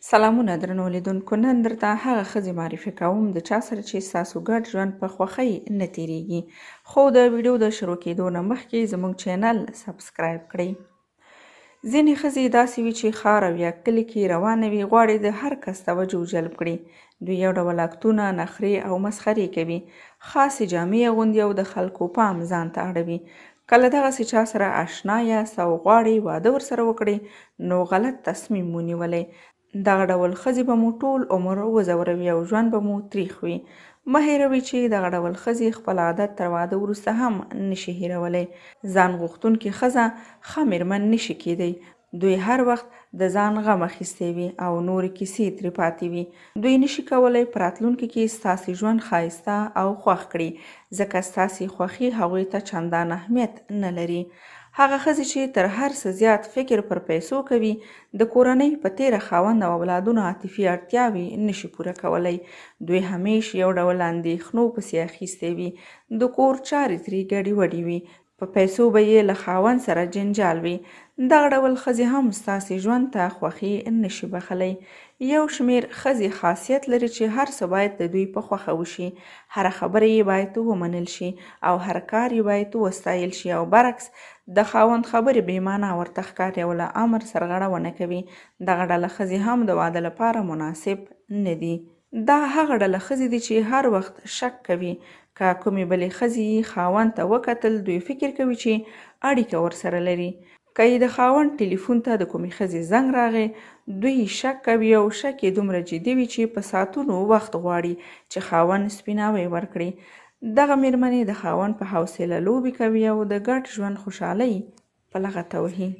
سلامونه درنو لیدونکو، نن درته هغه ښځې معرفي کوم د چا سره چې ستاسو ګډ ژوند په خوښۍ نه تیریږي. خو د ویډیو د شروع کېدو نه مخکې زموږ چینل سبسکرایب کړئ. ځینې ښځې داسې وي چې ښار او یا کلي کې روانه وي، غواړي د هر کس توجه جلب کړي. دوی یو ډول اکتونه، نخرې او مسخرې کوي، خاصې جامې اغوندي او د خلکو پام ځان ته اړوي. کله دغسې چا سره اشنا یاست او غواړئ واده ورسره وکړئ، نو غلط تصمیم ونیولئ. دغه ډول ښځې به مو ټول عمر وځوروي او ژوند به مو تریخ وي. مه هېروئ چې دغه ډول ښځې خپل عادت تر واده وروسته هم نشي هېرولی. ځان غوښتونکې ښځه ښه مېرمن نشي کېدی. دوی هر وخت د ځان غم اخیستی وي او نورې کیسې ترې پاتې وي. دوی نشي کولی په راتلونکي کې ستاسې ژوند ښایسته او خوښ کړي، ځکه ستاسې خوښي هغوی ته چندان اهمیت نه لري. هغه ښځې چې تر هر څه زیات فکر پر پیسو کوي، د کورنۍ په تیره خاوند او اولادونو عاطفي اړتیاوې نشي پوره کولی. دوی همیش یو ډول اندېښنو پسې اخیستی وي. د کور چارې ترې ګډې وډې وي، په پیسو به یې له خاوند سره جنجال وي. دغه ډول ښځې هم ستاسې ژوند ته خوښي نشي بخلی. یو شمېر ښځې خاصیت لري چې هر څه باید د دوی په خوښه وشي، هره خبره یې باید ومنل شي او هر کار یې باید وستایل شي، او برعکس د خاوند خبرې بې معنا ورته ښکاري او له امر سرغړونه کوي. دغه ډله ښځې هم د واده لپاره مناسب نه دي. دا هغه ډله ښځې دي چې هر وخت شک کوي. که کومې بلې ښځې خاوند ته وکتل، دوی فکر کوي چې اړیکه ورسره لري. که یې د خاوند ټلیفون ته د کومې ښځې زنګ راغی، دوی شک کوي او شک یې دومره جدي وي چې په ساعتونو وخت غواړي چې خاوند سپیناوی ورکړي. دغه مېرمنې د خاوند په حوصله لوبې کوي او د ګډ ژوند خوشحالۍ په لغته وهي.